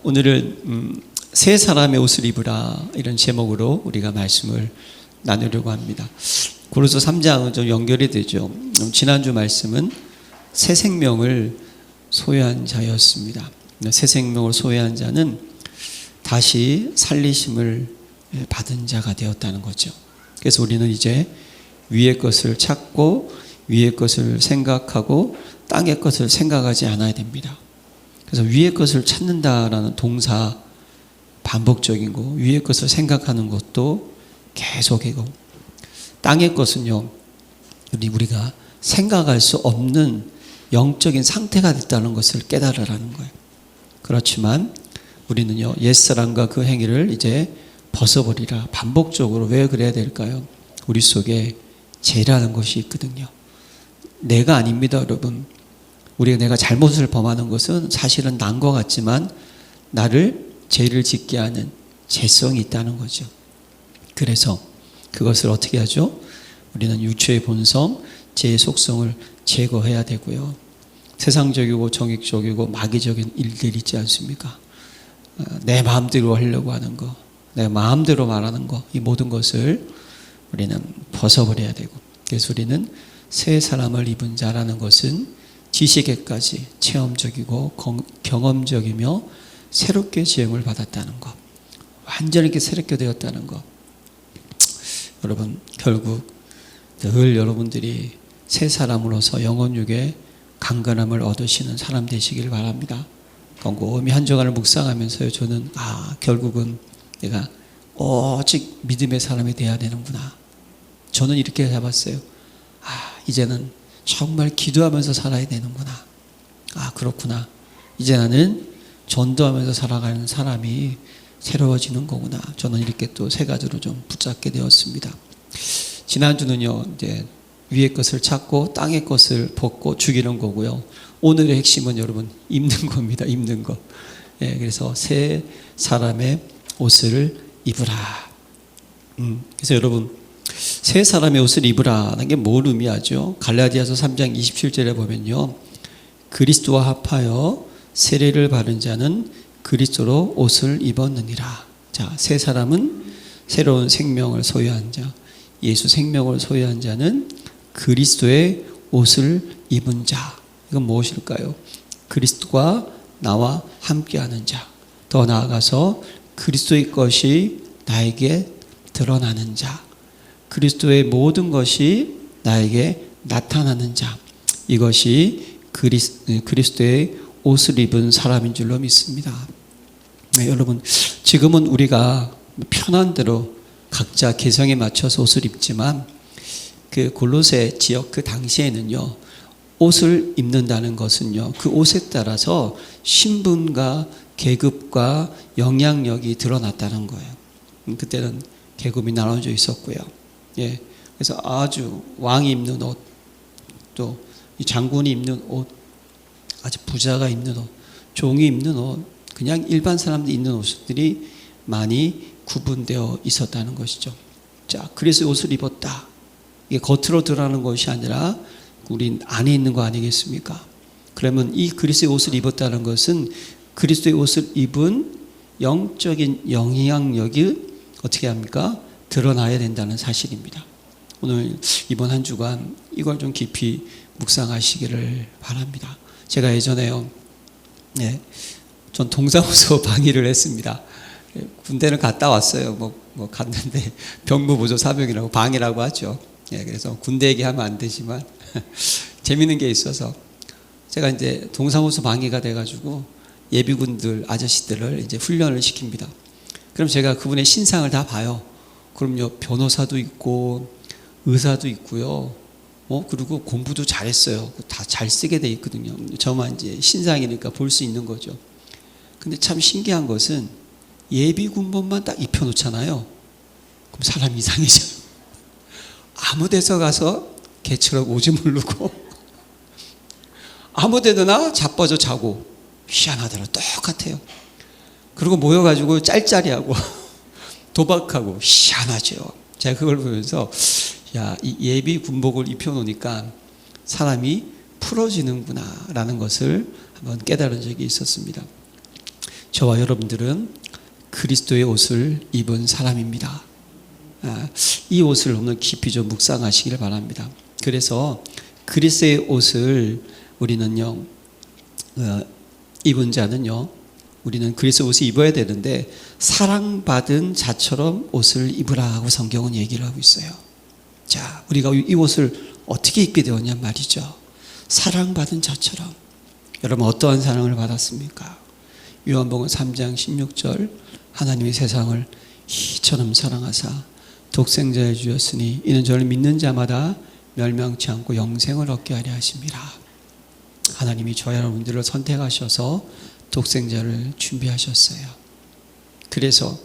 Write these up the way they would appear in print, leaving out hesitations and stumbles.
오늘은 새 사람의 옷을 입으라 이런 제목으로 우리가 말씀을 나누려고 합니다. 고린도 3장은 좀 연결이 되죠. 지난주 말씀은 새 생명을 소유한 자였습니다. 새 생명을 소유한 자는 다시 살리심을 받은 자가 되었다는 거죠. 그래서 우리는 이제 위의 것을 찾고 위의 것을 생각하고 땅의 것을 생각하지 않아야 됩니다. 그래서 위의 것을 찾는다라는 동사 반복적인 거, 위의 것을 생각하는 것도 계속이고, 땅의 것은요, 우리가 생각할 수 없는 영적인 상태가 됐다는 것을 깨달으라는 거예요. 그렇지만 우리는요, 옛사람과 그 행위를 이제 벗어버리라. 반복적으로 왜 그래야 될까요? 우리 속에 죄라는 것이 있거든요. 내가 아닙니다, 여러분. 내가 잘못을 범하는 것은 사실은 난 것 같지만 나를 죄를 짓게 하는 죄성이 있다는 거죠. 그래서 그것을 어떻게 하죠? 우리는 유추의 본성, 죄의 속성을 제거해야 되고요. 세상적이고 정익적이고 마귀적인 일들이 있지 않습니까? 내 마음대로 하려고 하는 거, 내 마음대로 말하는 거, 이 모든 것을 우리는 벗어버려야 되고, 그래서 우리는 새 사람을 입은 자라는 것은 지식에까지 체험적이고 경험적이며 새롭게 지음을 받았다는 것, 완전히 이렇게 새롭게 되었다는 것. 여러분, 결국 늘 여러분들이 새 사람으로서 영혼육의 강건함을 얻으시는 사람 되시길 바랍니다. 곰곰이 한 주간을 묵상하면서요, 저는 결국은 내가 오직 믿음의 사람이 되어야 되는구나. 저는 이렇게 잡았어요. 이제는 정말 기도하면서 살아야 되는구나. 그렇구나. 이제 나는 전도하면서 살아가는 사람이 새로워지는 거구나. 저는 이렇게 또 세 가지로 좀 붙잡게 되었습니다. 지난주는요, 이제 위의 것을 찾고 땅의 것을 벗고 죽이는 거고요. 오늘의 핵심은 여러분, 입는 겁니다. 입는 것. 그래서 새 사람의 옷을 입으라. 그래서 여러분, 새 사람의 옷을 입으라는 게 뭘 의미하죠? 갈라디아서 3장 27절에 보면요, 그리스도와 합하여 세례를 받은 자는 그리스도로 옷을 입었느니라. 자, 새 사람은 새로운 생명을 소유한 자, 예수 생명을 소유한 자는 그리스도의 옷을 입은 자. 이건 무엇일까요? 그리스도가 나와 함께하는 자, 더 나아가서 그리스도의 것이 나에게 드러나는 자, 그리스도의 모든 것이 나에게 나타나는 자, 이것이 그리스도의 옷을 입은 사람인 줄로 믿습니다. 여러분, 지금은 우리가 편한 대로 각자 개성에 맞춰서 옷을 입지만 그 골로새 지역 그 당시에는요, 옷을 입는다는 것은요, 그 옷에 따라서 신분과 계급과 영향력이 드러났다는 거예요. 그때는 계급이 나눠져 있었고요. 그래서 아주 왕이 입는 옷, 또 이 장군이 입는 옷, 아주 부자가 입는 옷, 종이 입는 옷, 그냥 일반 사람들이 입는 옷들이 많이 구분되어 있었다는 것이죠. 자, 그래서 옷을 입었다. 이게 겉으로 드러나는 것이 아니라 우리 안에 있는 거 아니겠습니까? 그러면 이 그리스도의 옷을 입었다는 것은 그리스도의 옷을 입은 영적인 영향력이 어떻게 합니까? 드러나야 된다는 사실입니다. 오늘 이번 한 주간 이걸 좀 깊이 묵상하시기를 바랍니다. 제가 예전에요, 전 동사무소 방위를 했습니다. 군대는 갔다 왔어요. 뭐 갔는데 병무보조 사병이라고 방위라고 하죠. 그래서 군대 얘기하면 안 되지만 재밌는 게 있어서 제가 이제 동사무소 방위가 돼가지고 예비군들 아저씨들을 이제 훈련을 시킵니다. 그럼 제가 그분의 신상을 다 봐요. 그럼요, 변호사도 있고 의사도 있고요. 그리고 공부도 잘했어요. 다 잘 쓰게 돼 있거든요. 저만 이제 신상이니까 볼 수 있는 거죠. 근데 참 신기한 것은 예비군복만 딱 입혀놓잖아요. 그럼 사람이 이상해져요. 아무 데서 가서 개처럼 오줌 누르고 아무 데나 자빠져 자고 희한하더라. 똑같아요. 그리고 모여가지고 짤짤이하고 도박하고 희한하죠. 제가 그걸 보면서 이 예비 군복을 입혀놓으니까 사람이 풀어지는구나 라는 것을 한번 깨달은 적이 있었습니다. 저와 여러분들은 그리스도의 옷을 입은 사람입니다. 이 옷을 오늘 깊이 좀 묵상하시길 바랍니다. 그래서 그리스도의 옷을 우리는요, 입은 자는요, 우리는 그리스도 옷을 입어야 되는데 사랑받은 자처럼 옷을 입으라고 성경은 얘기를 하고 있어요. 자, 우리가 이 옷을 어떻게 입게 되었냐 말이죠. 사랑받은 자처럼. 여러분 어떠한 사랑을 받았습니까? 요한복음 3장 16절 하나님이 세상을 이처럼 사랑하사 독생자를 주셨으니 이는 저를 믿는 자마다 멸망치 않고 영생을 얻게 하려 하심이라. 하나님이 저와 여러분들을 선택하셔서 독생자를 준비하셨어요. 그래서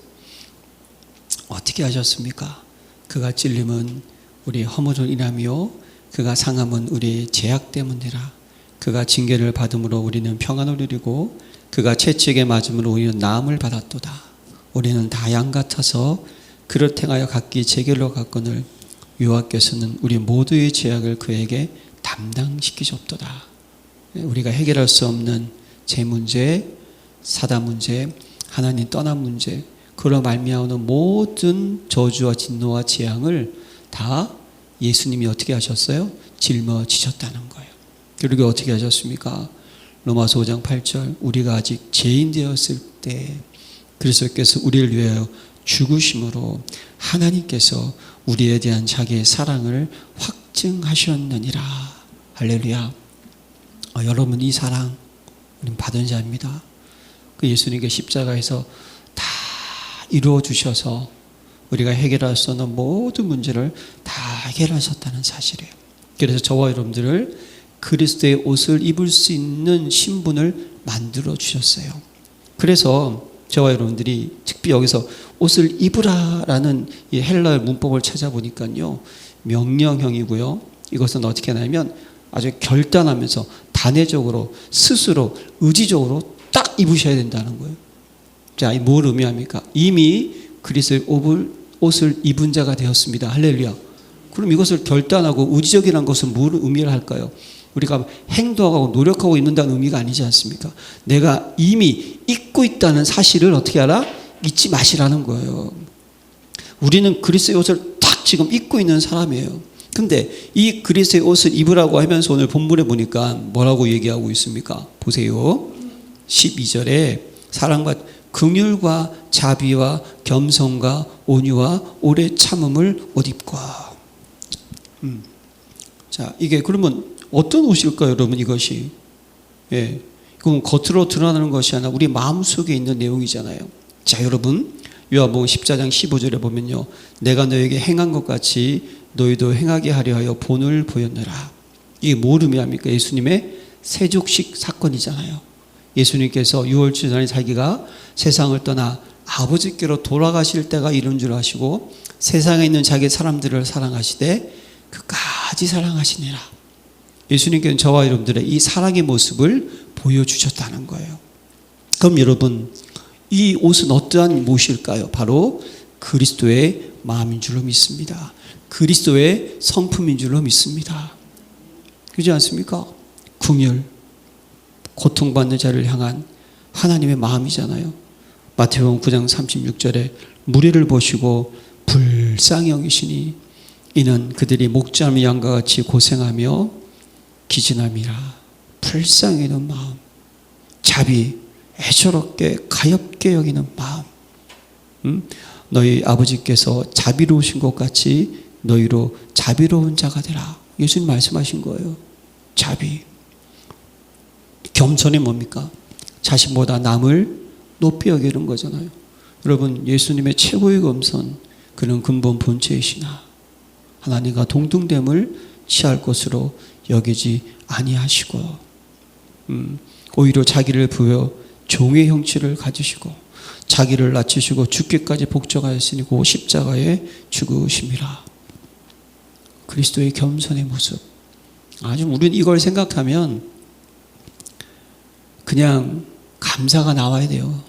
어떻게 하셨습니까? 그가 찔림은 우리의 허물을 인하며 그가 상함은 우리의 죄악 때문이라. 그가 징계를 받음으로 우리는 평안을 누리고 그가 채찍에 맞음으로 우리는 나음을 받았도다. 우리는 다 양 같아서 그를 행하여 각기 제길로 갔거늘 여호와께서는 우리 모두의 죄악을 그에게 담당시키셨도다. 우리가 해결할 수 없는 제 문제, 사다 문제, 하나님 떠난 문제, 그로 말미암는 모든 저주와 진노와 재앙을 다 예수님이 어떻게 하셨어요? 짊어지셨다는 거예요. 그리고 어떻게 하셨습니까? 로마서 5장 8절 우리가 아직 죄인 되었을 때 그리스도께서 우리를 위하여 죽으심으로 하나님께서 우리에 대한 자기의 사랑을 확증하셨느니라. 할렐루야. 여러분 이 사랑 우리는 받은 자입니다. 그 예수님께 십자가에서 다 이루어 주셔서 우리가 해결할 수 없는 모든 문제를 다 해결하셨다는 사실이에요. 그래서 저와 여러분들을 그리스도의 옷을 입을 수 있는 신분을 만들어 주셨어요. 그래서 저와 여러분들이 특히 여기서 옷을 입으라라는 이 헬라어 문법을 찾아보니까요, 명령형이고요. 이것은 어떻게 하냐면 아주 결단하면서 단회적으로 스스로 의지적으로 딱 입으셔야 된다는 거예요. 자, 뭘 의미합니까? 이미 그리스도의 옷을 입은 자가 되었습니다. 할렐루야. 그럼 이것을 결단하고 의지적이라는 것은 뭘 의미를 할까요? 우리가 행동하고 노력하고 있는다는 의미가 아니지 않습니까? 내가 이미 입고 있다는 사실을 어떻게 알아? 잊지 마시라는 거예요. 우리는 그리스도의 옷을 딱 지금 입고 있는 사람이에요. 근데 이 그리스도의 옷을 입으라고 하면서 오늘 본문에 보니까 뭐라고 얘기하고 있습니까? 보세요. 12절에 사랑과 긍휼과 자비와 겸손과 온유와 오래 참음을 옷 입고. 자, 이게 그러면 어떤 옷일까요, 여러분? 이것이 그럼 겉으로 드러나는 것이 아니라 우리 마음속에 있는 내용이잖아요. 자, 여러분 요한복음 14장 15절에 보면요, 내가 너에게 행한 것 같이 너희도 행하게 하려 하여 본을 보였느라. 이게 뭘 의미합니까? 예수님의 세족식 사건이잖아요. 예수님께서 유월절 전에 자기가 세상을 떠나 아버지께로 돌아가실 때가 이른 줄 아시고 세상에 있는 자기 사람들을 사랑하시되 끝까지 사랑하시니라. 예수님께서는 저와 여러분들의 이 사랑의 모습을 보여주셨다는 거예요. 그럼 여러분 이 옷은 어떠한 옷일까요? 바로 그리스도의 마음인 줄로 믿습니다. 그리스도의 성품인 줄로 믿습니다. 그렇지 않습니까? 긍휼, 고통받는 자를 향한 하나님의 마음이잖아요. 마태복음 9장 36절에 무리를 보시고 불쌍히 여기시니 이는 그들이 목자의 양과 같이 고생하며 기진함이라. 불쌍히 여기는 마음, 자비, 애처롭게 가엾게 여기는 마음. 너희 아버지께서 자비로우신 것 같이 너희로 자비로운 자가 되라. 예수님 말씀하신 거예요. 자비. 겸손이 뭡니까? 자신보다 남을 높이 여기는 거잖아요. 여러분 예수님의 최고의 겸손, 그는 근본 본체이시나 하나님과 동등됨을 취할 것으로 여기지 아니하시고 오히려 자기를 부여 종의 형체를 가지시고 자기를 낮추시고 죽기까지 복종하였으니 그 십자가에 죽으심이라. 그리스도의 겸손의 모습. 아주 우리는 이걸 생각하면 그냥 감사가 나와야 돼요.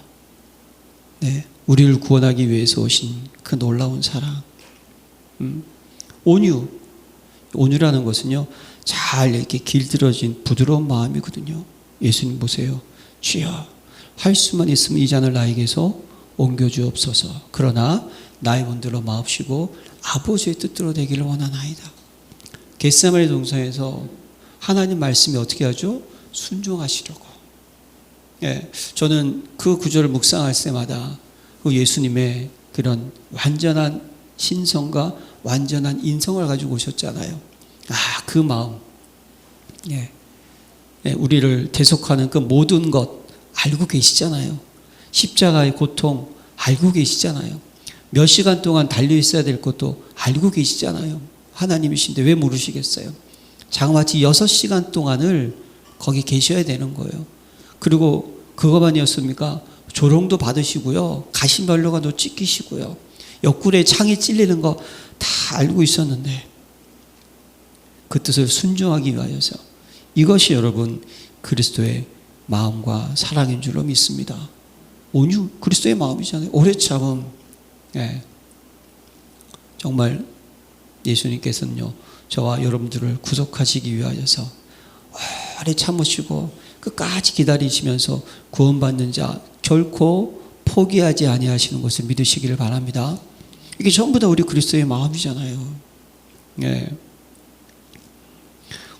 네, 우리를 구원하기 위해서 오신 그 놀라운 사랑. 온유. 온유라는 것은요, 잘 이렇게 길들여진 부드러운 마음이거든요. 예수님 보세요. 주여, 할 수만 있으면 이 잔을 나에게서 옮겨주옵소서. 그러나 나의 문들로 마옵시고 아버지의 뜻대로 되기를 원하나이다. 겟세마네 동산에서 하나님 말씀이 어떻게 하죠? 순종하시려고. 예, 저는 그 구절을 묵상할 때마다 그 예수님의 그런 완전한 신성과 완전한 인성을 가지고 오셨잖아요. 그 마음. 예. 예, 우리를 대속하는 그 모든 것 알고 계시잖아요. 십자가의 고통 알고 계시잖아요. 몇 시간 동안 달려 있어야 될 것도 알고 계시잖아요. 하나님이신데 왜 모르시겠어요? 장마치 6시간 동안을 거기 계셔야 되는 거예요. 그리고 그것만이었습니까? 조롱도 받으시고요. 가시면류관도 찢기시고요. 옆구리에 창이 찔리는 거 다 알고 있었는데 그 뜻을 순종하기 위하여서 이것이 여러분 그리스도의 마음과 사랑인 줄로 믿습니다. 온유 그리스도의 마음이잖아요. 오래 참음. 예. 정말 예수님께서는요 저와 여러분들을 구속하시기 위하여서 오래 참으시고 끝까지 기다리시면서 구원받는 자 결코 포기하지 아니하시는 것을 믿으시기를 바랍니다. 이게 전부 다 우리 그리스도의 마음이잖아요. 예.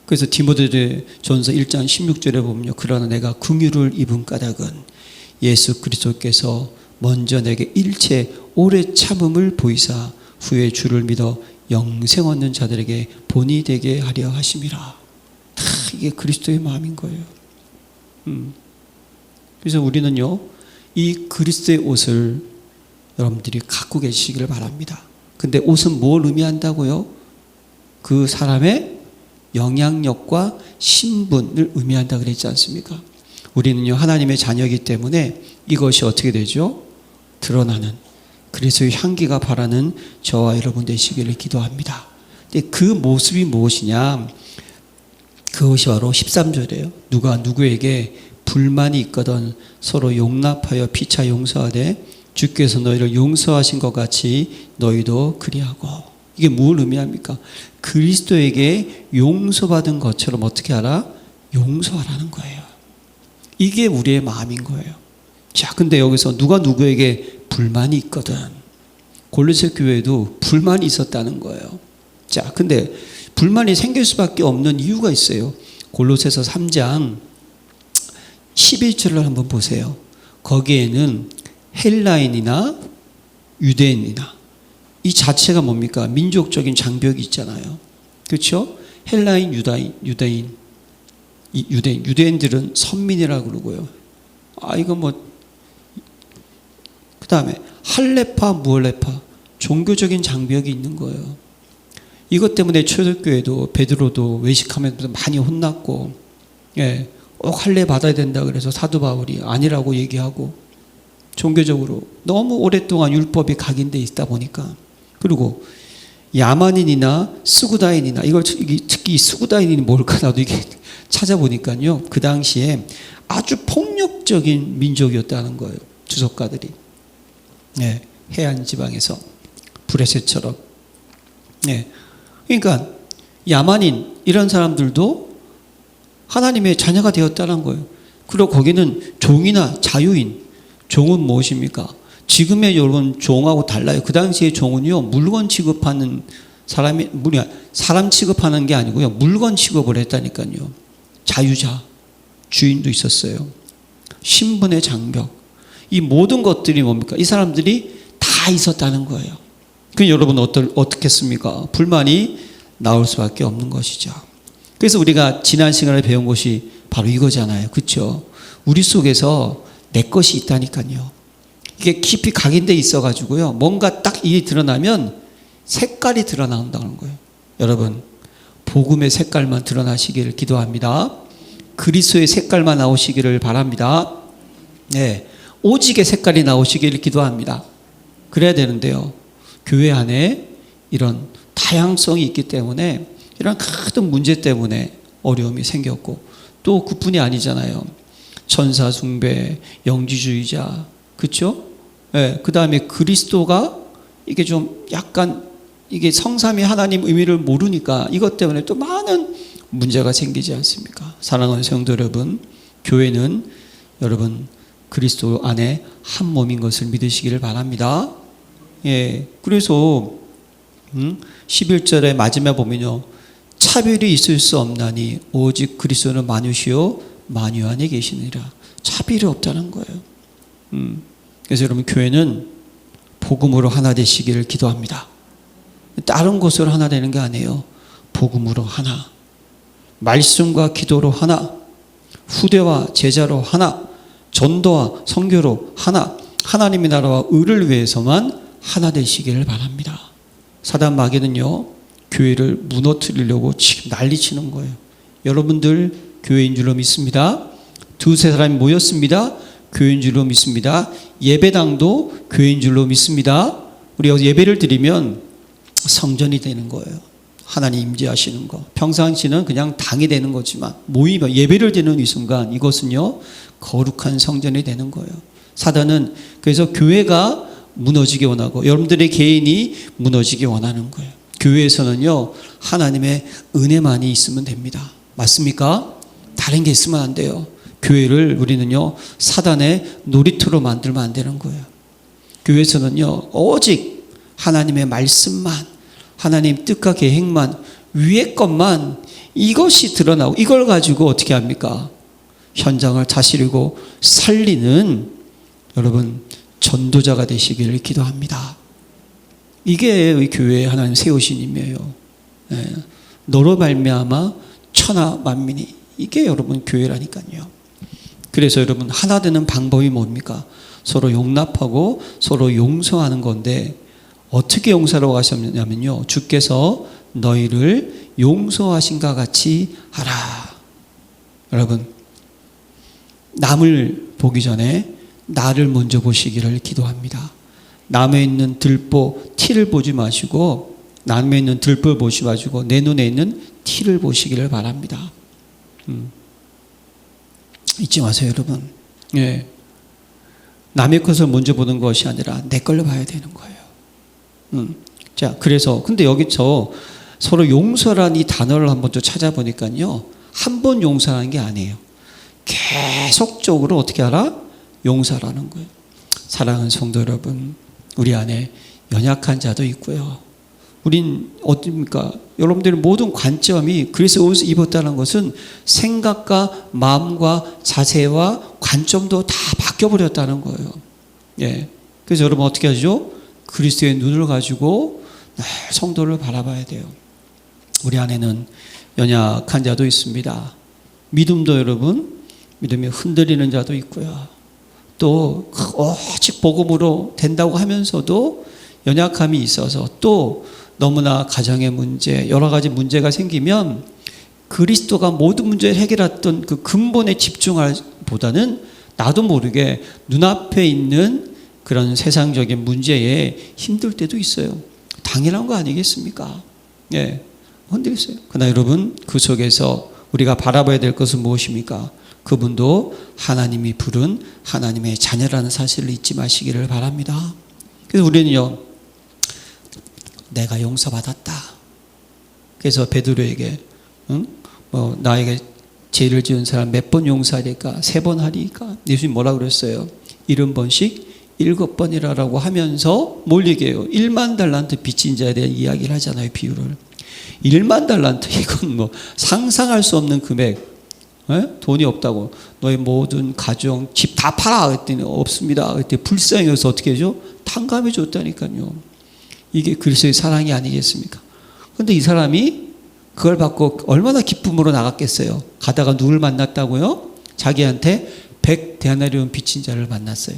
그래서 디모데전서 1장 16절에 보면요. 그러나 내가 긍휼을 입은 까닭은 예수 그리스도께서 먼저 내게 일체 오래 참음을 보이사 후에 주를 믿어 영생 얻는 자들에게 본이 되게 하려 하심이라. 다 이게 그리스도의 마음인 거예요. 그래서 우리는요. 이 그리스도의 옷을 여러분들이 갖고 계시기를 바랍니다. 근데 옷은 뭘 의미한다고요? 그 사람의 영향력과 신분을 의미한다 그랬지 않습니까? 우리는요 하나님의 자녀이기 때문에 이것이 어떻게 되죠? 드러나는 그리스도의 향기가 바라는 저와 여러분 되시기를 기도합니다. 근데 그 모습이 무엇이냐? 그것이 바로 13절이에요. 누가 누구에게 불만이 있거든 서로 용납하여 피차 용서하되 주께서 너희를 용서하신 것 같이 너희도 그리하고. 이게 뭘 의미합니까? 그리스도에게 용서받은 것처럼 어떻게 하라? 용서하라는 거예요. 이게 우리의 마음인 거예요. 자, 근데 여기서 누가 누구에게 불만이 있거든. 골로새 교회도 불만이 있었다는 거예요. 자, 근데 불만이 생길 수밖에 없는 이유가 있어요. 골로새서 3장 11절을 한번 보세요. 거기에는 헬라인이나 유대인이나 이 자체가 뭡니까? 민족적인 장벽이 있잖아요. 그렇죠? 헬라인, 유대인들은 선민이라고 그러고요. 이거 그 다음에 할레파, 무할레파 종교적인 장벽이 있는 거예요. 이것 때문에 초대교회도 베드로도 외식하면서 많이 혼났고, 예, 할례 받아야 된다 그래서 사도 바울이 아니라고 얘기하고 종교적으로 너무 오랫동안 율법이 각인돼 있다 보니까. 그리고 야만인이나 스구다인이나 이걸 특히 스구다인이 뭘까 나도 이게 찾아보니까요 그 당시에 아주 폭력적인 민족이었다는 거예요. 주석가들이. 네, 해안 지방에서 브레셋처럼. 네, 그러니까 야만인 이런 사람들도 하나님의 자녀가 되었다는 거예요. 그리고 거기는 종이나 자유인. 종은 무엇입니까? 지금의 여러분 종하고 달라요. 그 당시에 종은요 물건 취급하는 사람 취급하는 게 아니고요 물건 취급을 했다니까요. 자유자, 주인도 있었어요. 신분의 장벽, 이 모든 것들이 뭡니까? 이 사람들이 다 있었다는 거예요. 그럼 여러분 어떻겠습니까? 불만이 나올 수밖에 없는 것이죠. 그래서 우리가 지난 시간에 배운 것이 바로 이거잖아요. 그렇죠? 우리 속에서 내 것이 있다니까요. 이게 깊이 각인돼 있어가지고요. 뭔가 딱 일이 드러나면 색깔이 드러나온다는 거예요. 여러분, 복음의 색깔만 드러나시기를 기도합니다. 그리스도의 색깔만 나오시기를 바랍니다. 네, 오직의 색깔이 나오시기를 기도합니다. 그래야 되는데요. 교회 안에 이런 다양성이 있기 때문에 이런 큰 문제 때문에 어려움이 생겼고 또 그뿐이 아니잖아요. 천사 숭배, 영지주의자, 그렇죠? 네, 그 다음에 그리스도가 이게 좀 약간 이게 성삼위 하나님 의미를 모르니까 이것 때문에 또 많은 문제가 생기지 않습니까? 사랑하는 성도 여러분, 교회는 여러분 그리스도 안에 한 몸인 것을 믿으시기를 바랍니다. 예, 그래서 11절에 마지막에 보면요, 차별이 있을 수 없나니 오직 그리스도는 만유시요 만유 안에 계시니라. 차별이 없다는 거예요. 그래서 여러분, 교회는 복음으로 하나 되시기를 기도합니다. 다른 것으로 하나 되는 게 아니에요. 복음으로 하나, 말씀과 기도로 하나, 후대와 제자로 하나, 전도와 선교로 하나, 하나님의 나라와 의를 위해서만 하나 되시기를 바랍니다. 사단 마귀는요, 교회를 무너뜨리려고 지금 난리치는 거예요. 여러분들 교회인 줄로 믿습니다. 두세 사람이 모였습니다. 교회인 줄로 믿습니다. 예배당도 교회인 줄로 믿습니다. 우리가 예배를 드리면 성전이 되는 거예요. 하나님 임재하시는 거. 평상시는 그냥 당이 되는 거지만 모임, 예배를 드리는 이 순간 이것은요, 거룩한 성전이 되는 거예요. 사단은 그래서 교회가 무너지기 원하고 여러분들의 개인이 무너지기 원하는 거예요. 교회에서는요, 하나님의 은혜만이 있으면 됩니다. 맞습니까? 다른 게 있으면 안 돼요. 교회를 우리는요, 사단의 놀이터로 만들면 안 되는 거예요. 교회에서는요, 오직 하나님의 말씀만, 하나님 뜻과 계획만, 위의 것만, 이것이 드러나고 이걸 가지고 어떻게 합니까? 현장을 다스리고 살리는 여러분 전도자가 되시기를 기도합니다. 이게 교회에 하나님 세우신 임이에요. 너로 말미암아 천하 만민이, 이게 여러분 교회라니까요. 그래서 여러분 하나 되는 방법이 뭡니까? 서로 용납하고 서로 용서하는 건데, 어떻게 용서라고 하셨냐면요, 주께서 너희를 용서하신가 같이 하라. 여러분, 남을 보기 전에 나를 먼저 보시기를 기도합니다. 남에 있는 들보 티를 보지 마시고, 남에 있는 들보를 보지 마시고 내 눈에 있는 티를 보시기를 바랍니다. 잊지 마세요, 여러분. 예. 남의 것을 먼저 보는 것이 아니라 내 걸로 봐야 되는 거예요. 자, 그래서 근데 여기서 서로 용서라는 이 단어를 한번 좀 찾아보니까요, 한 번 용서하는 게 아니에요. 계속적으로 어떻게 하라? 용서라는 거예요. 사랑하는 성도 여러분, 우리 안에 연약한 자도 있고요. 우린 어떻습니까? 여러분들의 모든 관점이 그리스도의 옷을 입었다는 것은 생각과 마음과 자세와 관점도 다 바뀌어버렸다는 거예요. 예. 그래서 여러분 어떻게 하죠? 그리스도의 눈을 가지고 늘 성도를 바라봐야 돼요. 우리 안에는 연약한 자도 있습니다. 믿음도 여러분, 믿음이 흔들리는 자도 있고요. 또 오직 복음으로 된다고 하면서도 연약함이 있어서, 또 너무나 가정의 문제, 여러 가지 문제가 생기면 그리스도가 모든 문제를 해결했던 그 근본에 집중할 보다는 나도 모르게 눈앞에 있는 그런 세상적인 문제에 힘들 때도 있어요. 당연한 거 아니겠습니까? 예, 흔들렸어요. 그러나 여러분, 그 속에서 우리가 바라봐야 될 것은 무엇입니까? 그분도 하나님이 부른 하나님의 자녀라는 사실을 잊지 마시기를 바랍니다. 그래서 우리는요, 내가 용서받았다. 그래서 베드로에게 나에게 죄를 지은 사람 몇 번 용서하리까? 3번 하리까? 예수님 뭐라 그랬어요? 70번씩 7번이라고 하면서 뭘 얘기해요? 1만 달란트 빚진 자에 대한 이야기를 하잖아요. 비유를. 1만 달란트, 이건 뭐 상상할 수 없는 금액. 돈이 없다고, 너의 모든 가정, 집 다 팔아. 그랬더니 없습니다. 그랬더니 불쌍해서 어떻게 해줘? 탕감해 줬다니까요. 이게 그리스도의 사랑이 아니겠습니까? 그런데 이 사람이 그걸 받고 얼마나 기쁨으로 나갔겠어요. 가다가 누굴 만났다고요? 자기한테 100데나리온 빚진 자를 만났어요.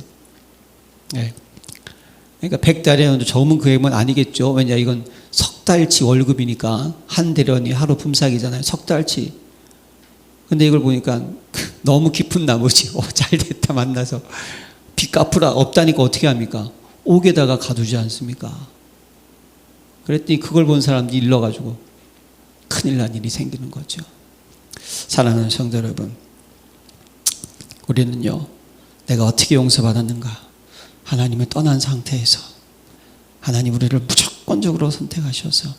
네. 그러니까 100데나리온도 적은 금액은 아니겠죠. 왜냐, 이건 석 달치 월급이니까 한 대련이 하루 품삯이잖아요. 석 달치. 근데 이걸 보니까 너무 기쁜 나머지 잘 됐다, 만나서 빚 갚으라. 없다니까 어떻게 합니까? 옥에다가 가두지 않습니까? 그랬더니 그걸 본 사람들이 일러가지고 큰일 난 일이 생기는 거죠. 사랑하는 성도 여러분, 우리는요, 내가 어떻게 용서받았는가? 하나님을 떠난 상태에서 하나님 우리를 무조건적으로 선택하셔서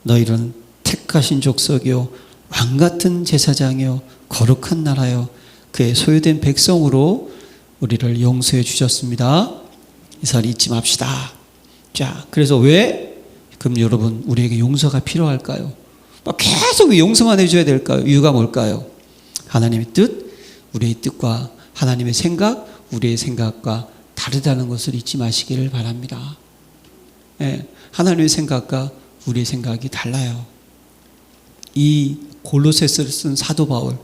너희는 택하신 족속이요 왕같은 제사장이요 거룩한 나라요 그의 소유된 백성으로 우리를 용서해 주셨습니다. 이 설 잊지 맙시다. 자, 그래서 왜? 그럼 여러분, 우리에게 용서가 필요할까요? 계속 왜 용서만 해줘야 될까요? 이유가 뭘까요? 하나님의 뜻, 우리의 뜻과 하나님의 생각, 우리의 생각과 다르다는 것을 잊지 마시기를 바랍니다. 예, 하나님의 생각과 우리의 생각이 달라요. 이 골로새서를 쓴 사도 바울,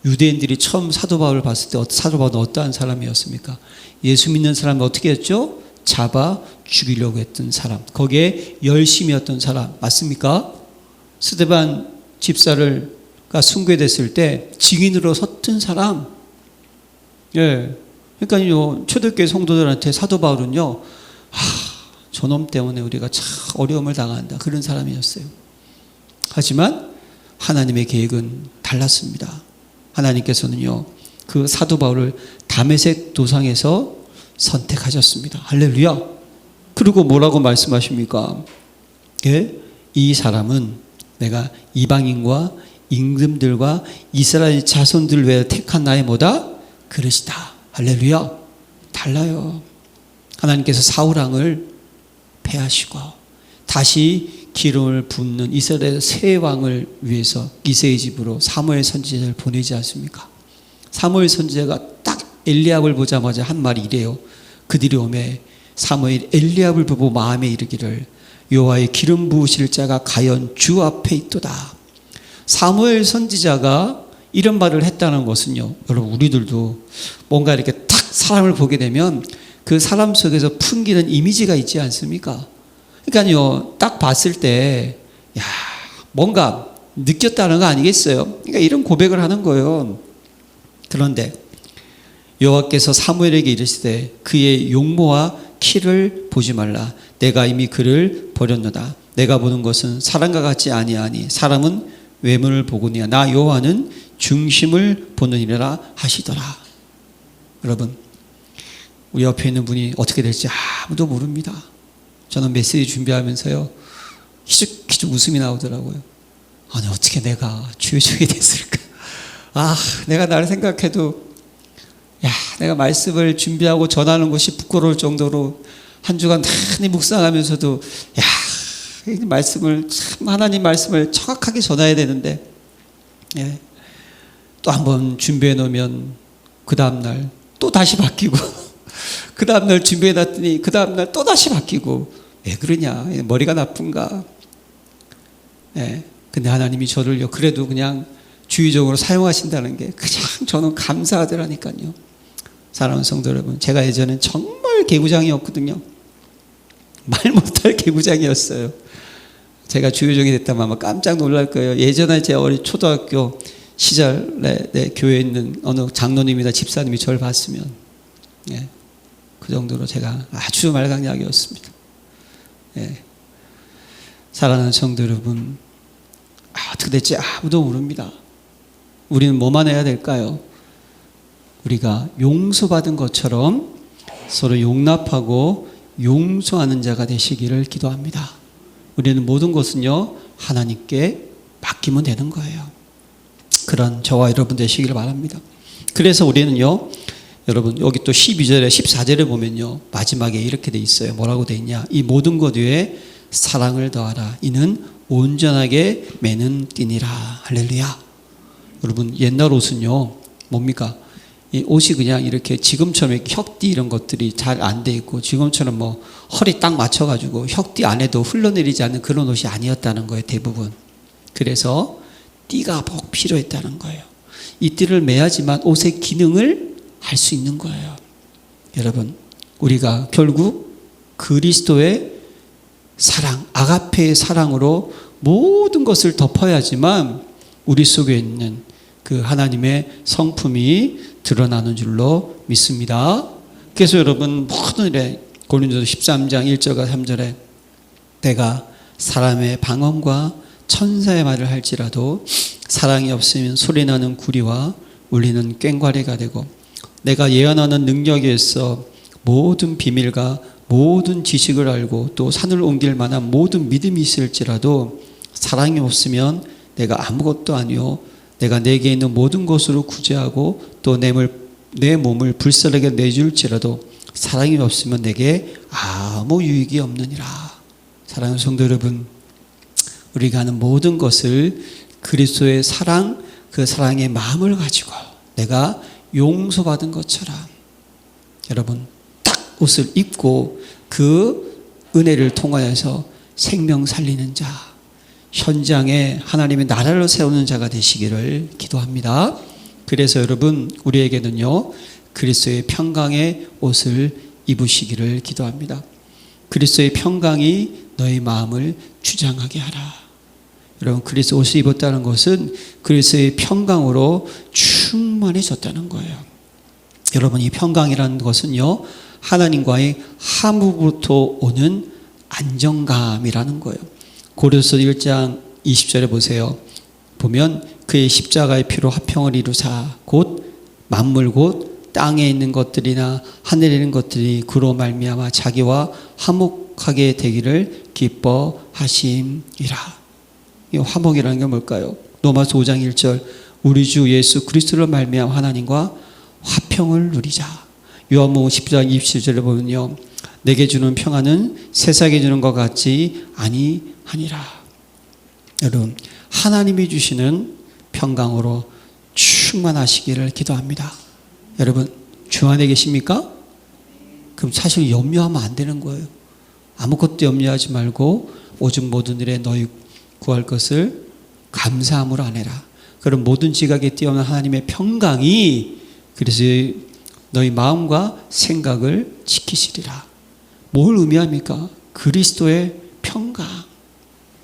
유대인들이 처음 사도 바울을 봤을 때 사도 바울은 어떠한 사람이었습니까? 예수 믿는 사람이 어떻게 했죠? 잡아 죽이려고 했던 사람, 거기에 열심이었던 사람 맞습니까? 스데반 집사가 순교됐을 때 증인으로 섰던 사람. 예, 그러니까요, 초대교회 성도들한테 사도 바울은요, 저놈 때문에 우리가 참 어려움을 당한다, 그런 사람이었어요. 하지만 하나님의 계획은 달랐습니다. 하나님께서는요, 그 사도 바울을 다메섹 도상에서 선택하셨습니다. 할렐루야. 그리고 뭐라고 말씀하십니까? 예? 이 사람은 내가 이방인과 임금들과 이스라엘 자손들 외에 택한 나의 뭐다? 그릇이다. 할렐루야. 달라요. 하나님께서 사울왕을 패하시고 다시 기름을 붓는 이스라엘 새 왕을 위해서 이새의 집으로 사무엘 선지자를 보내지 않습니까? 사무엘 선지자가 딱 엘리압을 보자마자 한 말이 이래요. 그들이 오매 사무엘 엘리압을 보고 마음에 이르기를 여호와의 기름 부으실 자가 과연 주 앞에 있도다. 사무엘 선지자가 이런 말을 했다는 것은요, 여러분, 우리들도 뭔가 이렇게 탁 사람을 보게 되면 그 사람 속에서 풍기는 이미지가 있지 않습니까? 그러니까요, 딱 봤을 때, 뭔가 느꼈다는 거 아니겠어요? 그러니까 이런 고백을 하는 거예요. 그런데 여호와께서 사무엘에게 이르시되 그의 용모와 키를 보지 말라. 내가 이미 그를 버렸노다. 내가 보는 것은 사람과 같지 아니하니 사람은 외모를 보거니와 나 여호와는 중심을 보느니라 하시더라. 여러분, 우리 옆에 있는 분이 어떻게 될지 아무도 모릅니다. 저는 메시지 준비하면서요, 희죽희죽 웃음이 나오더라고요. 아니, 어떻게 내가 주의종이 됐을까? 내가 나를 생각해도, 내가 말씀을 준비하고 전하는 것이 부끄러울 정도로 한 주간 많이 묵상하면서도, 이 말씀을, 참 하나님 말씀을 정확하게 전해야 되는데, 또 한번 준비해 놓으면 그 다음날 또 다시 바뀌고, 그 다음날 준비해 놨더니 그 다음날 또 다시 바뀌고, 왜 그러냐? 머리가 나쁜가? 근데 하나님이 저를요, 그래도 그냥 주의적으로 사용하신다는 게 그냥 저는 감사하더라니까요. 사랑하는 성도 여러분, 제가 예전엔 정말 개구장이었거든요. 말 못할 개구장이었어요. 제가 주의종이 됐다면 아마 깜짝 놀랄 거예요. 예전에 제 어린 초등학교 시절에 교회에 있는 어느 장로님이나 집사님이 저를 봤으면, 그 정도로 제가 아주 말강약이었습니다. 사랑하는 성도 여러분, 어떻게 될지 아무도 모릅니다. 우리는 뭐만 해야 될까요? 우리가 용서받은 것처럼 서로 용납하고 용서하는 자가 되시기를 기도합니다. 우리는 모든 것은요, 하나님께 맡기면 되는 거예요. 그런 저와 여러분 되시기를 바랍니다. 그래서 우리는요, 여러분, 여기 또 12절에 14절에 보면요, 마지막에 이렇게 돼 있어요. 뭐라고 돼 있냐? 이 모든 것 위에 사랑을 더하라. 이는 온전하게 매는 띠니라. 할렐루야. 여러분, 옛날 옷은요, 뭡니까? 이 옷이 그냥 이렇게 지금처럼 혁띠 이런 것들이 잘 안 돼 있고, 지금처럼 뭐 허리 딱 맞춰가지고 혁띠 안에도 흘러내리지 않는 그런 옷이 아니었다는 거예요, 대부분. 그래서 띠가 꼭 필요했다는 거예요. 이 띠를 매야지만 옷의 기능을 할 수 있는 거예요. 여러분, 우리가 결국 그리스도의 사랑, 아가페의 사랑으로 모든 것을 덮어야지만 우리 속에 있는 그 하나님의 성품이 드러나는 줄로 믿습니다. 그래서 여러분, 모든 일에 고린도서 13장 1절과 3절에 내가 사람의 방언과 천사의 말을 할지라도 사랑이 없으면 소리나는 구리와 울리는 꽹과리가 되고, 내가 예언하는 능력에 있어 모든 비밀과 모든 지식을 알고 또 산을 옮길 만한 모든 믿음이 있을지라도 사랑이 없으면 내가 아무것도 아니요 내가 내게 있는 모든 것으로 구제하고 또 내 내 몸을 불쌍하게 내줄지라도 사랑이 없으면 내게 아무 유익이 없느니라. 사랑하는 성도 여러분, 우리가 하는 모든 것을 그리스도의 사랑, 그 사랑의 마음을 가지고 내가 용서받은 것처럼 여러분 딱 옷을 입고 그 은혜를 통하여서 생명 살리는 자, 현장에 하나님의 나라를 세우는 자가 되시기를 기도합니다. 그래서 여러분 우리에게는요 그리스도의 평강의 옷을 입으시기를 기도합니다. 그리스도의 평강이 너의 마음을 주장하게 하라. 여러분 그리스도 옷을 입었다는 것은 그리스도의 평강으로 충만해졌다는 거예요. 여러분 이 평강이라는 것은요 하나님과의 화목으로부터 오는 안정감이라는 거예요. 고린도서 1장 20절에 보세요. 보면 그의 십자가의 피로 화평을 이루사 곧 만물 곧 땅에 있는 것들이나 하늘에 있는 것들이 그로 말미암아 자기와 화목하게 되기를 기뻐하심이라. 이 화목이라는 게 뭘까요? 로마서 5장 1절 우리 주 예수 그리스도로 말미암아 하나님과 화평을 누리자. 요한복음 10장 27절에 보면요 내게 주는 평안은 세상에 주는 것 같지 아니하니라. 여러분 하나님이 주시는 평강으로 충만하시기를 기도합니다. 여러분 주 안에 계십니까? 그럼 사실 염려하면 안 되는 거예요. 아무것도 염려하지 말고 오직 모든 일에 너희 구할 것을 감사함으로 하내라. 그럼 모든 지각에 뛰어난 하나님의 평강이 그래서 너희 마음과 생각을 지키시리라. 뭘 의미합니까? 그리스도의 평강.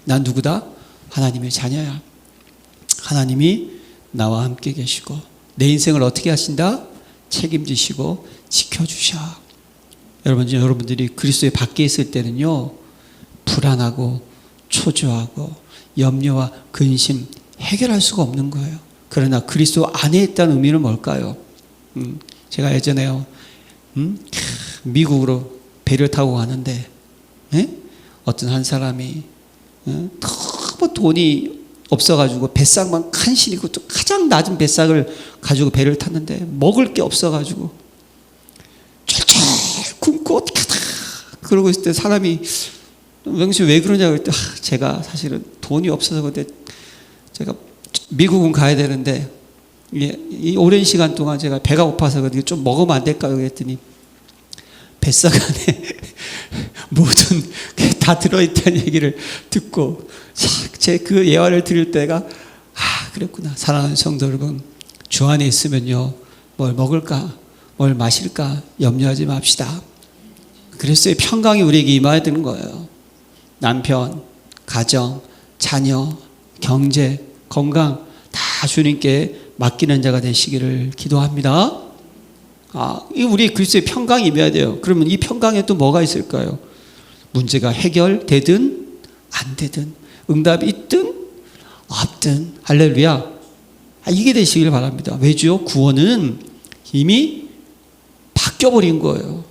난 누구다? 하나님의 자녀야. 하나님이 나와 함께 계시고 내 인생을 어떻게 하신다? 책임지시고 지켜주셔. 여러분들이 그리스도의 밖에 있을 때는요 불안하고 초조하고 염려와 근심 해결할 수가 없는 거예요. 그러나 그리스도 안에 있다는 의미는 뭘까요? 제가 예전에요 미국으로 배를 타고 가는데 어떤 한 사람이 너무 돈이 없어가지고 뱃삭만 간신히 또 가장 낮은 뱃삭을 가지고 배를 탔는데 먹을 게 없어가지고 철철 굶고 그러고 있을 때 사람이 명시 왜 그러냐고 했더니 제가 사실은 돈이 없어서 근데 제가 미국은 가야 되는데 이 오랜 시간 동안 제가 배가 고파서 좀 먹으면 안 될까요? 그랬더니 뱃삭 안에 모든 게 다 들어있다는 얘기를 듣고 제 그 예화를 들을 때가 그랬구나. 사랑하는 성도 여러분 주 안에 있으면요 뭘 먹을까 뭘 마실까 염려하지 맙시다. 그리스도의 평강이 우리에게 임해야 되는 거예요. 남편, 가정, 자녀, 경제, 건강 다 주님께 맡기는 자가 되시기를 기도합니다. 우리 그리스도의 평강이 임해야 돼요. 그러면 이 평강에 또 뭐가 있을까요? 문제가 해결되든 안 되든 응답이 있든 없든 할렐루야. 이게 되시길 바랍니다. 왜죠? 구원은 이미 바뀌어버린 거예요.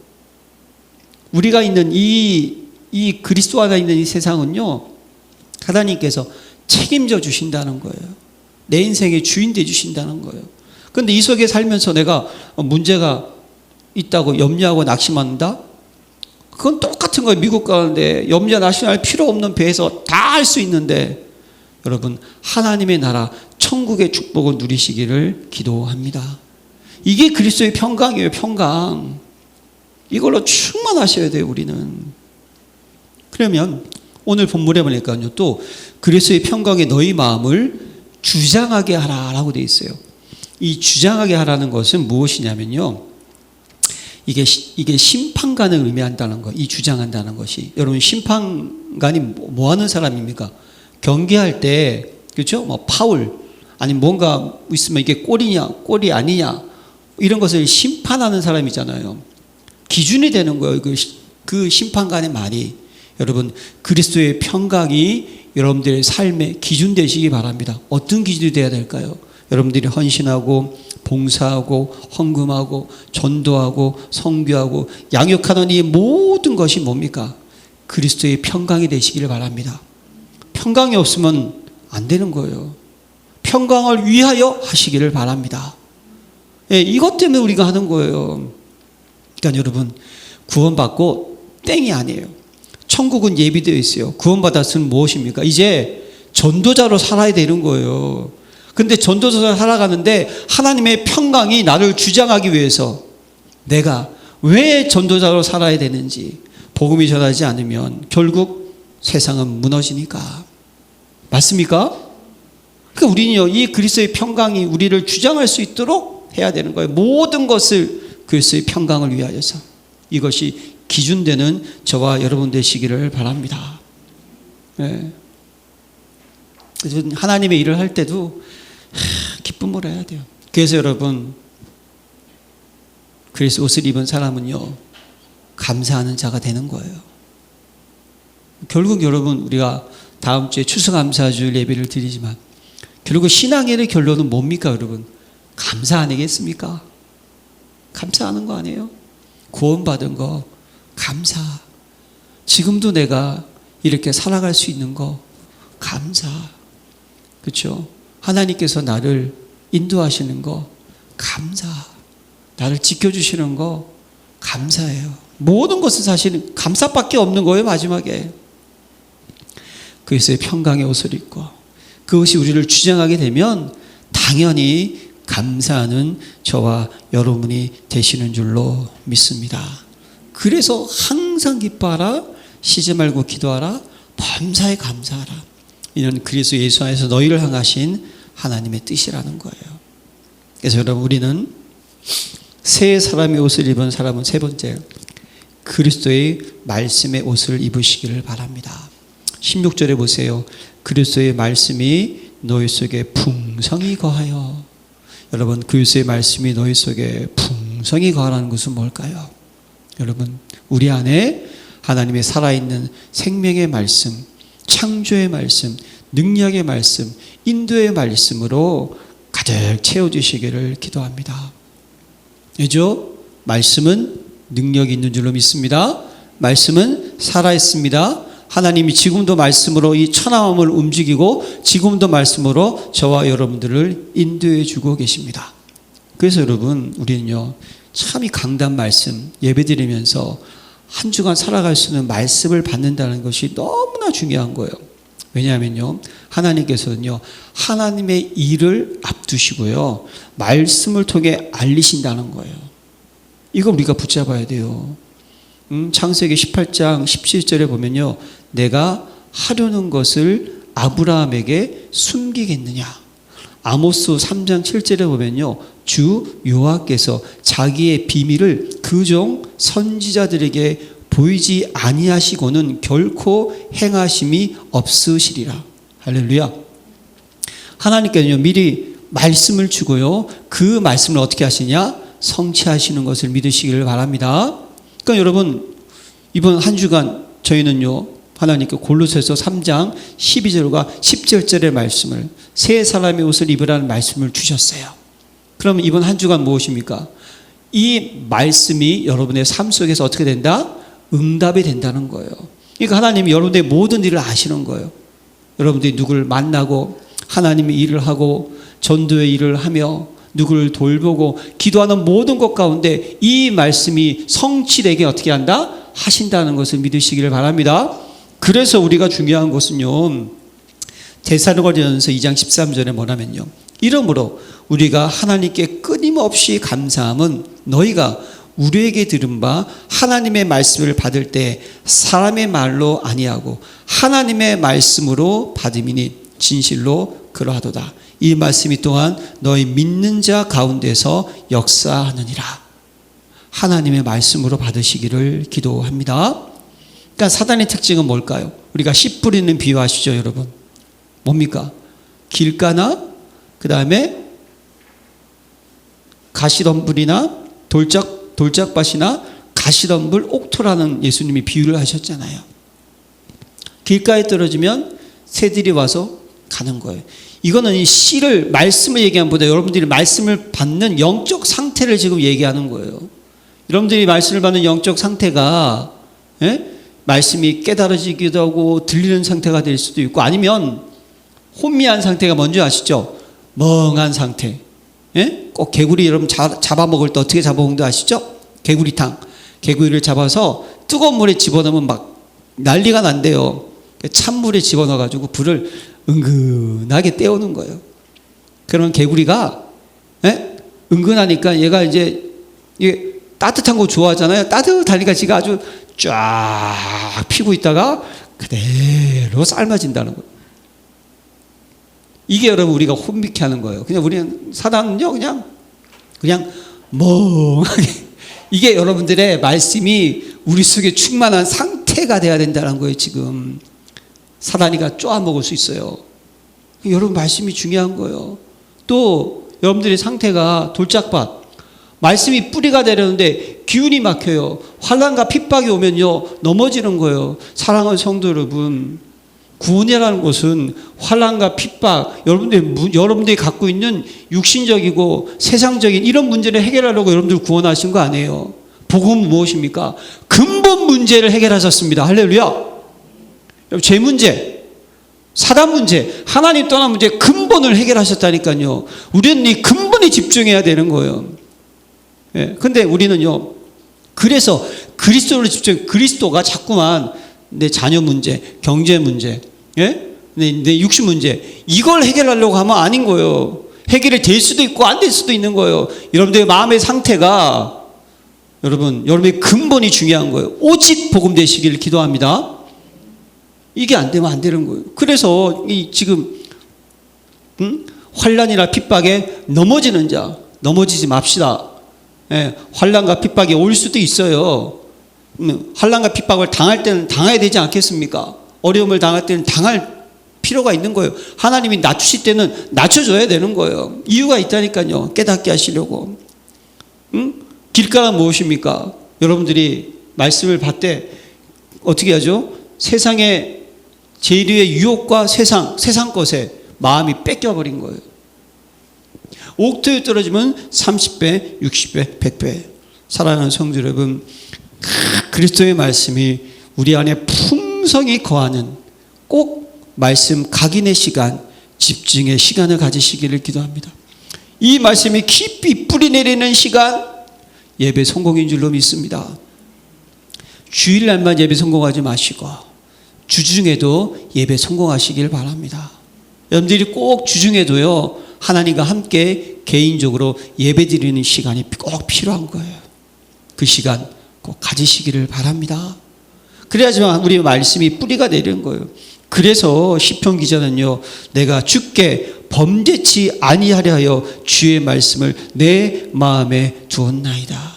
우리가 있는 이 그리스도 안에 있는 이 세상은요 하나님께서 책임져 주신다는 거예요. 내 인생의 주인 돼 주신다는 거예요. 그런데 이 속에 살면서 내가 문제가 있다고 염려하고 낙심한다? 그건 똑같은 거예요. 미국 가는데 염려 낙심할 필요 없는 배에서 다 할 수 있는데 여러분 하나님의 나라 천국의 축복을 누리시기를 기도합니다. 이게 그리스도의 평강이에요. 평강. 이걸로 충만하셔야 돼요. 우리는. 그러면 오늘 본문에 보니까요 또 그리스도의 평강에 너희 마음을 주장하게 하라라고 되어 있어요. 이 주장하게 하라는 것은 무엇이냐면요 이게 심판관을 의미한다는 거. 이 주장한다는 것이 여러분 심판관이 뭐 하는 사람입니까? 경기할 때 그렇죠? 뭐 파울 아니면 뭔가 있으면 이게 골이냐 골이 아니냐 이런 것을 심판하는 사람이잖아요. 기준이 되는 거예요. 그 심판관의 말이. 여러분 그리스도의 평강이 여러분들의 삶의 기준 되시기 바랍니다. 어떤 기준이 되어야 될까요? 여러분들이 헌신하고 봉사하고 헌금하고 전도하고 선교하고 양육하는 이 모든 것이 뭡니까? 그리스도의 평강이 되시기를 바랍니다. 평강이 없으면 안 되는 거예요. 평강을 위하여 하시기를 바랍니다. 예, 이것 때문에 우리가 하는 거예요. 그러니까 여러분, 구원받고 땡이 아니에요. 천국은 예비되어 있어요. 구원받았으면 무엇입니까? 이제 전도자로 살아야 되는 거예요. 근데 전도자로 살아가는데 하나님의 평강이 나를 주장하기 위해서 내가 왜 전도자로 살아야 되는지 복음이 전하지 않으면 결국 세상은 무너지니까. 맞습니까? 그러니까 우리는요, 이 그리스도의 평강이 우리를 주장할 수 있도록 해야 되는 거예요. 모든 것을 그리스도의 평강을 위하여서. 이것이 기준되는 저와 여러분 되시기를 바랍니다. 네. 하나님의 일을 할 때도 기쁨을 해야 돼요. 그래서 여러분, 그래서 옷을 입은 사람은요, 감사하는 자가 되는 거예요. 결국 여러분, 우리가 다음 주에 추수감사주일 예배를 드리지만 결국 신앙의 결론은 뭡니까 여러분? 감사 아니겠습니까? 감사하는 거 아니에요? 구원받은 거 감사. 지금도 내가 이렇게 살아갈 수 있는 거 감사. 그렇죠? 하나님께서 나를 인도하시는 거 감사. 나를 지켜주시는 거 감사해요. 모든 것은 사실 감사밖에 없는 거예요. 마지막에 그리스도의 평강의 옷을 입고 그것이 우리를 주장하게 되면 당연히 감사하는 저와 여러분이 되시는 줄로 믿습니다. 그래서 항상 기뻐하라, 쉬지 말고 기도하라, 범사에 감사하라. 이는 그리스도 예수 안에서 너희를 향하신 하나님의 뜻이라는 거예요. 그래서 여러분, 우리는 새 사람의 옷을 입은 사람은 세 번째, 그리스도의 말씀의 옷을 입으시기를 바랍니다. 16절에 보세요. 그리스도의 말씀이 너희 속에 풍성히 거하여. 여러분, 그리스도의 말씀이 너희 속에 풍성히 거하라는 것은 뭘까요? 여러분, 우리 안에 하나님의 살아있는 생명의 말씀, 창조의 말씀, 능력의 말씀, 인도의 말씀으로 가득 채워주시기를 기도합니다. 그죠? 말씀은 능력이 있는 줄로 믿습니다. 말씀은 살아있습니다. 하나님이 지금도 말씀으로 이 천하함을 움직이고 지금도 말씀으로 저와 여러분들을 인도해 주고 계십니다. 그래서 여러분, 우리는요, 참 이 강단 말씀 예배드리면서 한 주간 살아갈 수 있는 말씀을 받는다는 것이 너무나 중요한 거예요. 왜냐하면요, 하나님께서는요, 하나님의 일을 앞두시고요, 말씀을 통해 알리신다는 거예요. 이거 우리가 붙잡아야 돼요. 창세기 18장 17절에 보면요, 내가 하려는 것을 아브라함에게 숨기겠느냐. 아모스 3장 7절에 보면요, 주 여호와께서 자기의 비밀을 그 종 선지자들에게 보이지 아니하시고는 결코 행하심이 없으시리라. 할렐루야. 하나님께서는 미리 말씀을 주고요, 그 말씀을 어떻게 하시냐? 성취하시는 것을 믿으시기를 바랍니다. 그러니까 여러분, 이번 한 주간 저희는요, 하나님께 골로새서 3장 12절과 17절의 말씀을, 새 사람의 옷을 입으라는 말씀을 주셨어요. 그러면 이번 한 주간 무엇입니까? 이 말씀이 여러분의 삶 속에서 어떻게 된다? 응답이 된다는 거예요. 그러니까 하나님이 여러분의 모든 일을 아시는 거예요. 여러분들이 누구를 만나고 하나님의 일을 하고 전도의 일을 하며 누구를 돌보고 기도하는 모든 것 가운데 이 말씀이 성취되게 어떻게 한다? 하신다는 것을 믿으시기를 바랍니다. 그래서 우리가 중요한 것은요, 데살로니가전서 2장 13절에 뭐냐면요, 이러므로 우리가 하나님께 끊임없이 감사함은 너희가 우리에게 들은 바 하나님의 말씀을 받을 때 사람의 말로 아니하고 하나님의 말씀으로 받음이니 진실로 그러하도다. 이 말씀이 또한 너희 믿는 자 가운데서 역사하느니라. 하나님의 말씀으로 받으시기를 기도합니다. 그러니까 사단의 특징은 뭘까요? 우리가 씨 뿌리는 비유 아시죠, 여러분? 뭡니까? 길가나 그 다음에 가시덤불이나 돌짝밭이나 가시덤불, 옥토라는 예수님이 비유를 하셨잖아요. 길가에 떨어지면 새들이 와서 가는 거예요. 이거는 이 씨를, 말씀을 얘기하는 보다 여러분들이 말씀을 받는 영적 상태를 지금 얘기하는 거예요. 여러분들이 말씀을 받는 영적 상태가, 말씀이 깨달아지기도 하고 들리는 상태가 될 수도 있고, 아니면 혼미한 상태가 뭔지 아시죠? 멍한 상태. 꼭 개구리 여러분 잡아먹을 때 어떻게 잡아먹는지 아시죠? 개구리탕. 개구리를 잡아서 뜨거운 물에 집어넣으면 막 난리가 난대요. 찬물에 집어넣어가지고 불을 은근하게 떼우는 거예요. 그러면 개구리가 은근하니까 얘가 이제 이게 따뜻한 거 좋아하잖아요. 따뜻하니까 지가 아주 쫙 피고 있다가 그대로 삶아진다는 거예요. 이게 여러분 우리가 혼미케 하는 거예요. 그냥 우리는 사단은요 그냥 멍하게 이게 여러분들의 말씀이 우리 속에 충만한 상태가 돼야 된다는 거예요. 지금 사단이가 쪼아먹을 수 있어요. 여러분 말씀이 중요한 거예요. 또 여러분들의 상태가 돌짝밭 말씀이 뿌리가 되려는데 기운이 막혀요. 환난과 핍박이 오면요 넘어지는 거예요. 사랑하는 성도 여러분, 구원이라는 것은 환난과 핍박, 여러분들이 갖고 있는 육신적이고 세상적인 이런 문제를 해결하려고 여러분들 구원하신 거 아니에요. 복음은 무엇입니까? 근본 문제를 해결하셨습니다. 할렐루야. 제 문제, 사단 문제, 하나님 떠난 문제 근본을 해결하셨다니까요. 우리는 이 근본에 집중해야 되는 거예요. 근데 우리는요, 그래서 그리스도를 그리스도가 자꾸만 내 자녀 문제, 경제 문제, 내 육신 문제, 이걸 해결하려고 하면 아닌 거예요. 해결이 될 수도 있고 안 될 수도 있는 거예요. 여러분들의 마음의 상태가, 여러분의 근본이 중요한 거예요. 오직 복음 되시기를 기도합니다. 이게 안 되면 안 되는 거예요. 그래서 지금 환난이나 핍박에 넘어지는 자, 넘어지지 맙시다. 환난과 핍박이 올 수도 있어요. 환난과 핍박을 당할 때는 당해야 되지 않겠습니까? 어려움을 당할 때는 당할 필요가 있는 거예요. 하나님이 낮추실 때는 낮춰줘야 되는 거예요. 이유가 있다니까요. 깨닫게 하시려고. 길가는 무엇입니까? 여러분들이 말씀을 받되 어떻게 하죠? 세상의 재료의 유혹과 세상 것에 마음이 뺏겨버린 거예요. 옥토에 떨어지면 30배, 60배, 100배. 사랑하는 성도 여러분, 그리스도의 말씀이 우리 안에 풍성히 거하는 꼭 말씀 각인의 시간, 집중의 시간을 가지시기를 기도합니다. 이 말씀이 깊이 뿌리 내리는 시간, 예배 성공인 줄로 믿습니다. 주일날만 예배 성공하지 마시고 주중에도 예배 성공하시길 바랍니다. 여러분들이 꼭 주중에도요, 하나님과 함께 개인적으로 예배드리는 시간이 꼭 필요한 거예요. 그 시간 꼭 가지시기를 바랍니다. 그래야지만 우리 말씀이 뿌리가 내리는 거예요. 그래서 시편 기자는요, 내가 주께 범죄치 아니하려 하여 주의 말씀을 내 마음에 두었나이다.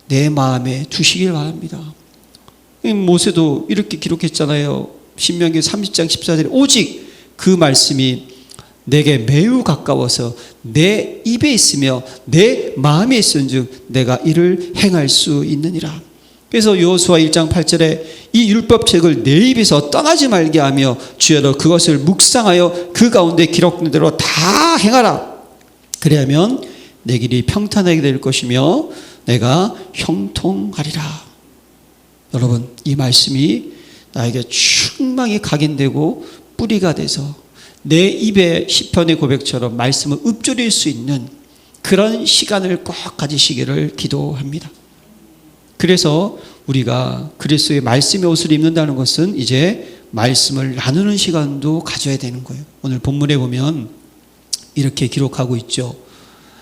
내 마음에 두시길 바랍니다. 모세도 이렇게 기록했잖아요. 신명기 30장 14절에 오직 그 말씀이 내게 매우 가까워서 내 입에 있으며 내 마음에 있은즉 내가 이를 행할 수 있느니라. 그래서 여호수아 1장 8절에 이 율법책을 내 입에서 떠나지 말게 하며 주여로 그것을 묵상하여 그 가운데 기록된 대로 다 행하라. 그래야면 내 길이 평탄하게 될 것이며 내가 형통하리라. 여러분, 이 말씀이 나에게 충만히 각인되고 뿌리가 돼서 내 입에 시편의 고백처럼 말씀을 읊조릴 수 있는 그런 시간을 꼭 가지시기를 기도합니다. 그래서 우리가 그리스도의 말씀의 옷을 입는다는 것은 이제 말씀을 나누는 시간도 가져야 되는 거예요. 오늘 본문에 보면 이렇게 기록하고 있죠.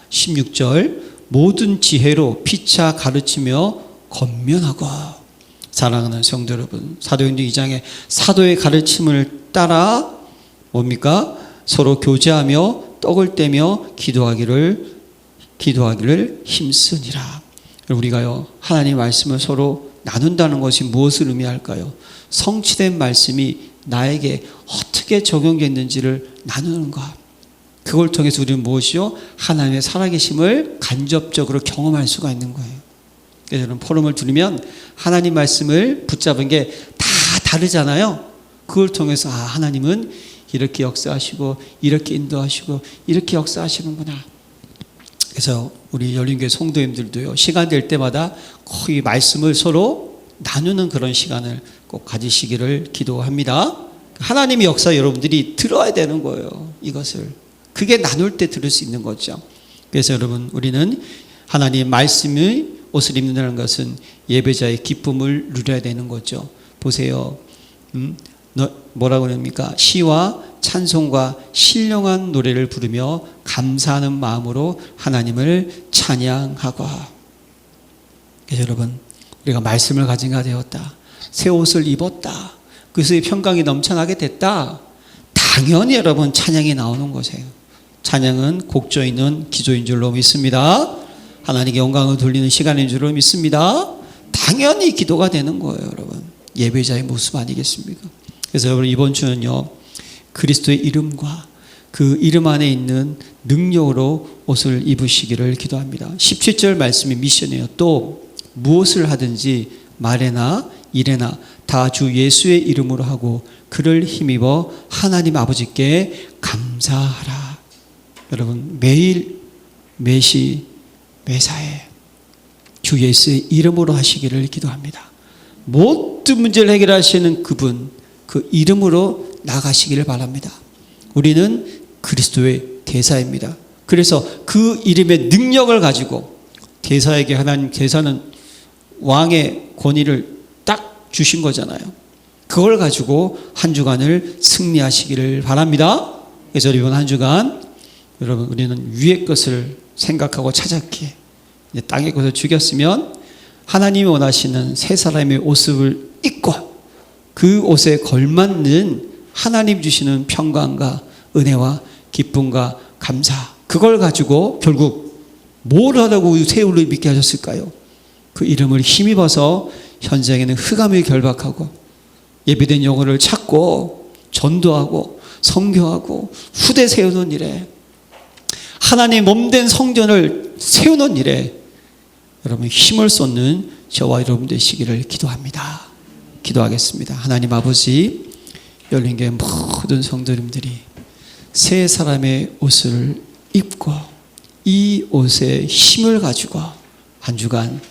16절 모든 지혜로 피차 가르치며 권면하고. 사랑하는 성도 여러분, 사도행전 2장에 사도의 가르침을 따라 뭡니까? 서로 교제하며 떡을 떼며 기도하기를 힘쓰니라. 우리가요, 하나님 말씀을 서로 나눈다는 것이 무엇을 의미할까요? 성취된 말씀이 나에게 어떻게 적용됐는지를 나누는 것. 그걸 통해서 우리는 무엇이요? 하나님의 살아계심을 간접적으로 경험할 수가 있는 거예요. 그래서 저는 포럼을 들으면 하나님 말씀을 붙잡은 게 다 다르잖아요. 그걸 통해서 하나님은 이렇게 역사하시고 이렇게 인도하시고 이렇게 역사하시는구나. 그래서 우리 열린교회 성도님들도요, 시간 될 때마다 거의 말씀을 서로 나누는 그런 시간을 꼭 가지시기를 기도합니다. 하나님의 역사 여러분들이 들어야 되는 거예요. 이것을. 그게 나눌 때 들을 수 있는 거죠. 그래서 여러분, 우리는 하나님 말씀의 옷을 입는다는 것은 예배자의 기쁨을 누려야 되는 거죠. 보세요. 뭐라고 합니까? 시와 찬송과 신령한 노래를 부르며 감사하는 마음으로 하나님을 찬양하고. 그래서 여러분, 우리가 말씀을 가진 자 되었다, 새 옷을 입었다, 그것의 평강이 넘쳐나게 됐다, 당연히 여러분 찬양이 나오는 것이에요. 찬양은 곡조 있는 기조인 줄로 믿습니다. 하나님께 영광을 돌리는 시간인 줄로 믿습니다. 당연히 기도가 되는 거예요, 여러분. 예배자의 모습 아니겠습니까? 그래서 여러분, 이번 주는요, 그리스도의 이름과 그 이름 안에 있는 능력으로 옷을 입으시기를 기도합니다. 17절 말씀이 미션이에요. 또 무엇을 하든지 말에나 일에나 다 주 예수의 이름으로 하고 그를 힘입어 하나님 아버지께 감사하라. 여러분, 매일 매시 매사에 주 예수의 이름으로 하시기를 기도합니다. 모든 문제를 해결하시는 그분, 그 이름으로 나가시기를 바랍니다. 우리는 그리스도의 대사입니다. 그래서 그 이름의 능력을 가지고 대사에게 하나님, 대사는 왕의 권위를 딱 주신 거잖아요. 그걸 가지고 한 주간을 승리하시기를 바랍니다. 그래서 이번 한 주간 여러분, 우리는 위의 것을 생각하고 찾았기에 땅의 것을 죽였으면 하나님이 원하시는 새 사람의 옷을 입고 그 옷에 걸맞는 하나님 주시는 평강과 은혜와 기쁨과 감사, 그걸 가지고 결국 뭘 하라고 새 옷을 입게 하셨을까요? 그 이름을 힘입어서 현장에는 흑암을 결박하고 예비된 영혼을 찾고 전도하고 선교하고 후대 세우는 일에, 하나님 몸된 성전을 세우는 일에 여러분 힘을 쏟는 저와 여러분 되시기를 기도합니다. 기도하겠습니다. 하나님 아버지, 열린교회 모든 성도님들이 새 사람의 옷을 입고 이 옷에 힘을 가지고 한 주간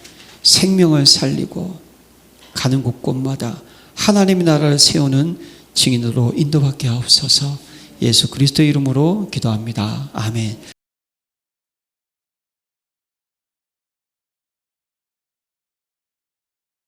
생명을 살리고 가는 곳곳마다 하나님의 나라를 세우는 증인으로 인도받게 하옵소서. 예수 그리스도의 이름으로 기도합니다. 아멘.